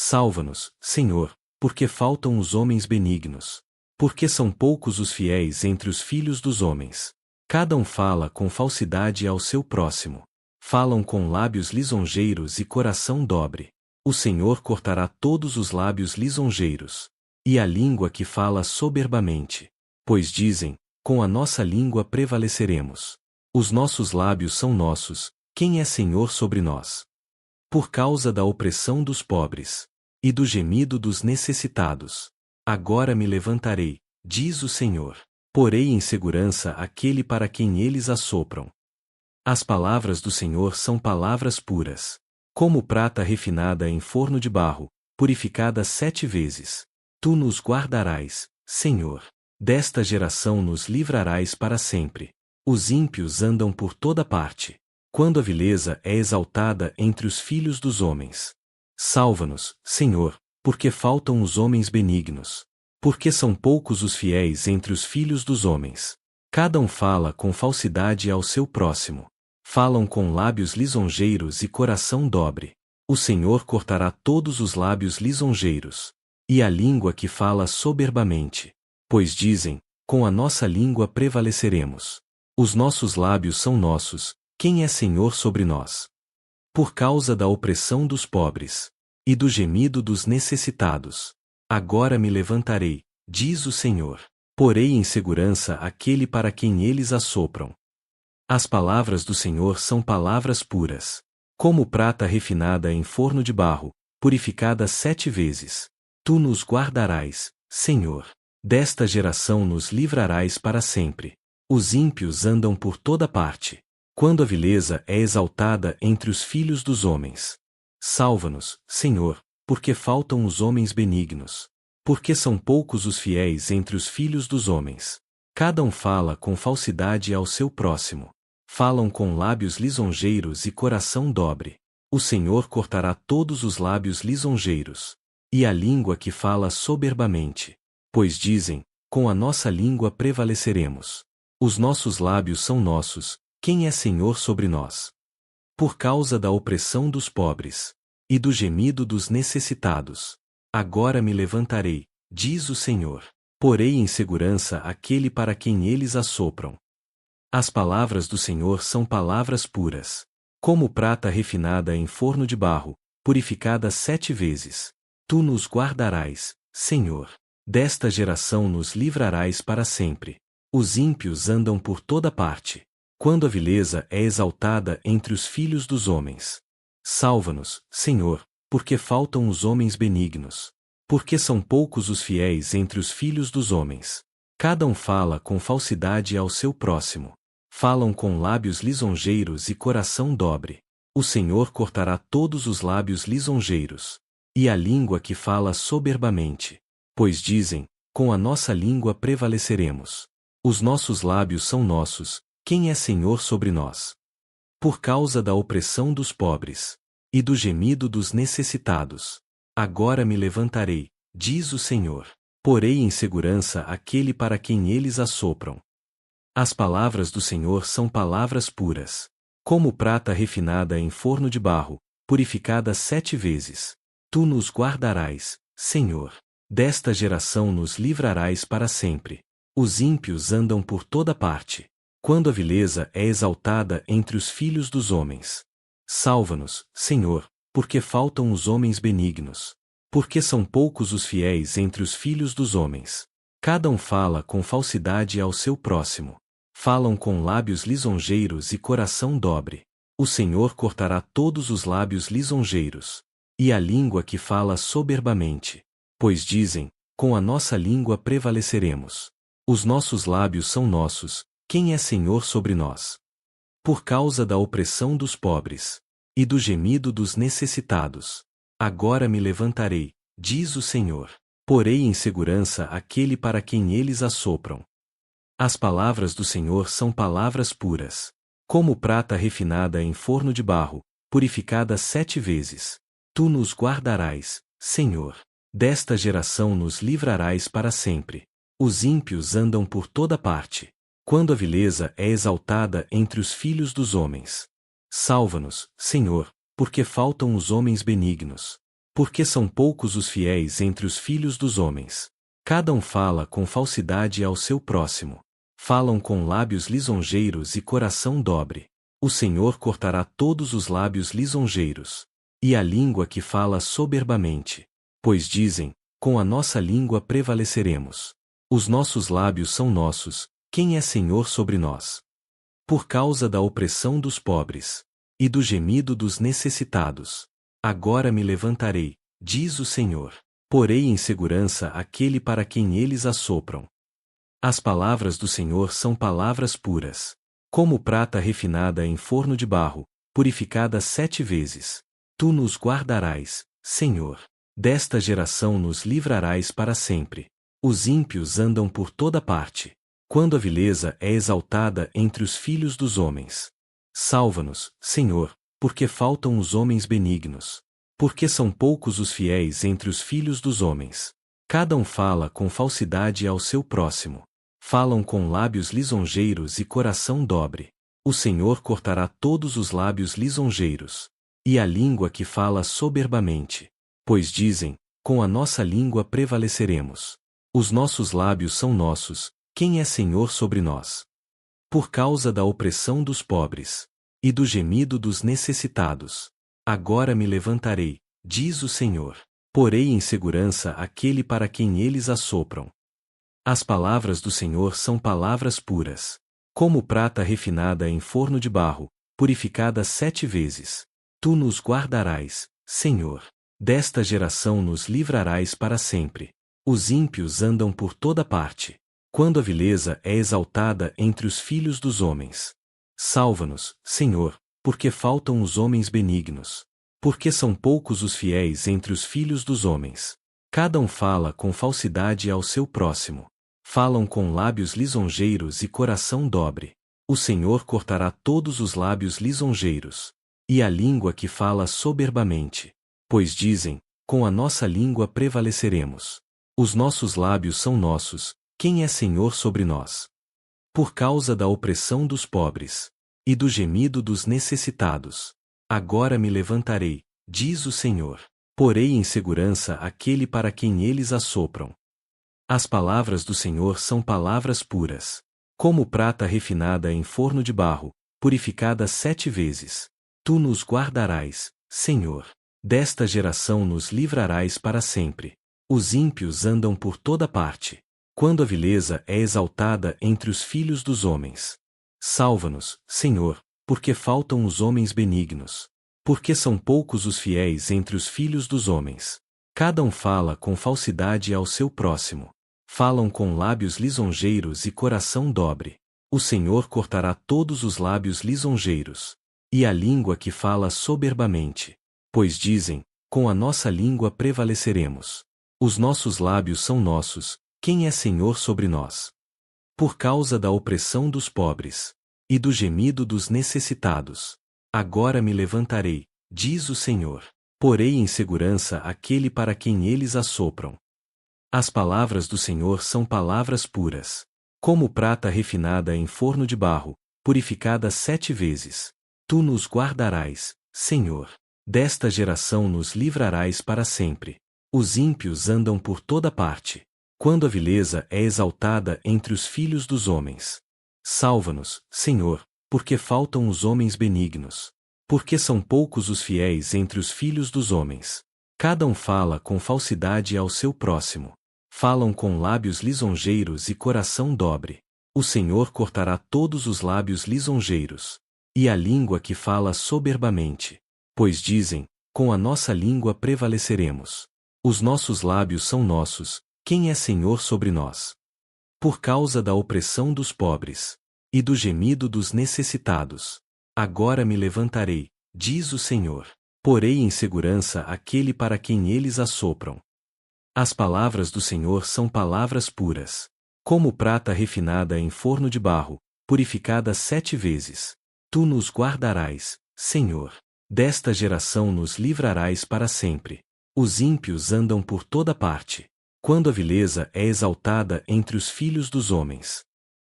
Salva-nos, Senhor, porque faltam os homens benignos. Porque são poucos os fiéis entre os filhos dos homens. Cada um fala com falsidade ao seu próximo. Falam com lábios lisonjeiros e coração dobre. O Senhor cortará todos os lábios lisonjeiros, e a língua que fala soberbamente. Pois dizem, com a nossa língua prevaleceremos. Os nossos lábios são nossos, quem é Senhor sobre nós? Por causa da opressão dos pobres, e do gemido dos necessitados. Agora me levantarei, diz o Senhor. Porei em segurança aquele para quem eles assopram. As palavras do Senhor são palavras puras, como prata refinada em forno de barro, purificada 7 vezes. Tu nos guardarás, Senhor. Desta geração nos livrarás para sempre. Os ímpios andam por toda parte, quando a vileza é exaltada entre os filhos dos homens. Salva-nos, Senhor, porque faltam os homens benignos. Porque são poucos os fiéis entre os filhos dos homens. Cada um fala com falsidade ao seu próximo. Falam com lábios lisonjeiros e coração dobre. O Senhor cortará todos os lábios lisonjeiros, e a língua que fala soberbamente. Pois dizem, com a nossa língua prevaleceremos. Os nossos lábios são nossos, quem é Senhor sobre nós? Por causa da opressão dos pobres, e do gemido dos necessitados. Agora me levantarei, diz o Senhor. Porei em segurança aquele para quem eles assopram. As palavras do Senhor são palavras puras, como prata refinada em forno de barro, purificada 7 vezes. Tu nos guardarás, Senhor. Desta geração nos livrarás para sempre. Os ímpios andam por toda parte, quando a vileza é exaltada entre os filhos dos homens. Salva-nos, Senhor, porque faltam os homens benignos. Porque são poucos os fiéis entre os filhos dos homens. Cada um fala com falsidade ao seu próximo. Falam com lábios lisonjeiros e coração dobre. O Senhor cortará todos os lábios lisonjeiros, e a língua que fala soberbamente. Pois dizem, com a nossa língua prevaleceremos. Os nossos lábios são nossos, quem é Senhor sobre nós? Por causa da opressão dos pobres, e do gemido dos necessitados. Agora me levantarei, diz o Senhor. Porei em segurança aquele para quem eles assopram. As palavras do Senhor são palavras puras, como prata refinada em forno de barro, purificada 7 vezes. Tu nos guardarás, Senhor. Desta geração nos livrarás para sempre. Os ímpios andam por toda parte, quando a vileza é exaltada entre os filhos dos homens. Salva-nos, Senhor, porque faltam os homens benignos. Porque são poucos os fiéis entre os filhos dos homens. Cada um fala com falsidade ao seu próximo. Falam com lábios lisonjeiros e coração dobre. O Senhor cortará todos os lábios lisonjeiros, e a língua que fala soberbamente. Pois dizem, com a nossa língua prevaleceremos. Os nossos lábios são nossos, quem é Senhor sobre nós? Por causa da opressão dos pobres, e do gemido dos necessitados. Agora me levantarei, diz o Senhor. Porei em segurança aquele para quem eles assopram. As palavras do Senhor são palavras puras, como prata refinada em forno de barro, purificada 7 vezes. Tu nos guardarás, Senhor. Desta geração nos livrarás para sempre. Os ímpios andam por toda parte, quando a vileza é exaltada entre os filhos dos homens. Salva-nos, Senhor, porque faltam os homens benignos. Porque são poucos os fiéis entre os filhos dos homens. Cada um fala com falsidade ao seu próximo. Falam com lábios lisonjeiros e coração dobre. O Senhor cortará todos os lábios lisonjeiros, e a língua que fala soberbamente. Pois dizem, com a nossa língua prevaleceremos. Os nossos lábios são nossos, quem é Senhor sobre nós? Por causa da opressão dos pobres, e do gemido dos necessitados. Agora me levantarei, diz o Senhor. Porei em segurança aquele para quem eles assopram. As palavras do Senhor são palavras puras, como prata refinada em forno de barro, purificada 7 vezes. Tu nos guardarás, Senhor. Desta geração nos livrarás para sempre. Os ímpios andam por toda parte, quando a vileza é exaltada entre os filhos dos homens. Salva-nos, Senhor, porque faltam os homens benignos. Porque são poucos os fiéis entre os filhos dos homens. Cada um fala com falsidade ao seu próximo. Falam com lábios lisonjeiros e coração dobre. O Senhor cortará todos os lábios lisonjeiros, e a língua que fala soberbamente. Pois dizem, com a nossa língua prevaleceremos. Os nossos lábios são nossos, quem é Senhor sobre nós? Por causa da opressão dos pobres, e do gemido dos necessitados. Agora me levantarei, diz o Senhor. Porei em segurança aquele para quem eles assopram. As palavras do Senhor são palavras puras, como prata refinada em forno de barro, purificada 7 vezes. Tu nos guardarás, Senhor. Desta geração nos livrarás para sempre. Os ímpios andam por toda parte, quando a vileza é exaltada entre os filhos dos homens. Salva-nos, Senhor, porque faltam os homens benignos. Porque são poucos os fiéis entre os filhos dos homens. Cada um fala com falsidade ao seu próximo. Falam com lábios lisonjeiros e coração dobre. O Senhor cortará todos os lábios lisonjeiros, e a língua que fala soberbamente. Pois dizem, com a nossa língua prevaleceremos. Os nossos lábios são nossos, quem é Senhor sobre nós? Por causa da opressão dos pobres, e do gemido dos necessitados. Agora me levantarei, diz o Senhor. Porei em segurança aquele para quem eles assopram. As palavras do Senhor são palavras puras, como prata refinada em forno de barro, purificada 7 vezes. Tu nos guardarás, Senhor. Desta geração nos livrarás para sempre. Os ímpios andam por toda parte, quando a vileza é exaltada entre os filhos dos homens. Salva-nos, Senhor, porque faltam os homens benignos. Porque são poucos os fiéis entre os filhos dos homens. Cada um fala com falsidade ao seu próximo. Falam com lábios lisonjeiros e coração dobre. O Senhor cortará todos os lábios lisonjeiros, e a língua que fala soberbamente. Pois dizem, com a nossa língua prevaleceremos. Os nossos lábios são nossos, quem é Senhor sobre nós? Por causa da opressão dos pobres, e do gemido dos necessitados. Agora me levantarei, diz o Senhor. Porei em segurança aquele para quem eles assopram. As palavras do Senhor são palavras puras, como prata refinada em forno de barro, purificada 7 vezes. Tu nos guardarás, Senhor. Desta geração nos livrarás para sempre. Os ímpios andam por toda parte, quando a vileza é exaltada entre os filhos dos homens. Salva-nos, Senhor, porque faltam os homens benignos. Porque são poucos os fiéis entre os filhos dos homens. Cada um fala com falsidade ao seu próximo. Falam com lábios lisonjeiros e coração dobre. O Senhor cortará todos os lábios lisonjeiros, e a língua que fala soberbamente. Pois dizem, com a nossa língua prevaleceremos. Os nossos lábios são nossos, quem é Senhor sobre nós? Por causa da opressão dos pobres, e do gemido dos necessitados. Agora me levantarei, diz o Senhor. Porei em segurança aquele para quem eles assopram. As palavras do Senhor são palavras puras, como prata refinada em forno de barro, purificada 7 vezes. Tu nos guardarás, Senhor. Desta geração nos livrarás para sempre. Os ímpios andam por toda parte, quando a vileza é exaltada entre os filhos dos homens. Salva-nos, Senhor, porque faltam os homens benignos. Porque são poucos os fiéis entre os filhos dos homens. Cada um fala com falsidade ao seu próximo. Falam com lábios lisonjeiros e coração dobre. O Senhor cortará todos os lábios lisonjeiros, e a língua que fala soberbamente. Pois dizem, com a nossa língua prevaleceremos. Os nossos lábios são nossos, quem é Senhor sobre nós? Por causa da opressão dos pobres, e do gemido dos necessitados. Agora me levantarei, diz o Senhor. Porei em segurança aquele para quem eles assopram. As palavras do Senhor são palavras puras, como prata refinada em forno de barro, purificada 7 vezes. Tu nos guardarás, Senhor. Desta geração nos livrarás para sempre. Os ímpios andam por toda parte, quando a vileza é exaltada entre os filhos dos homens.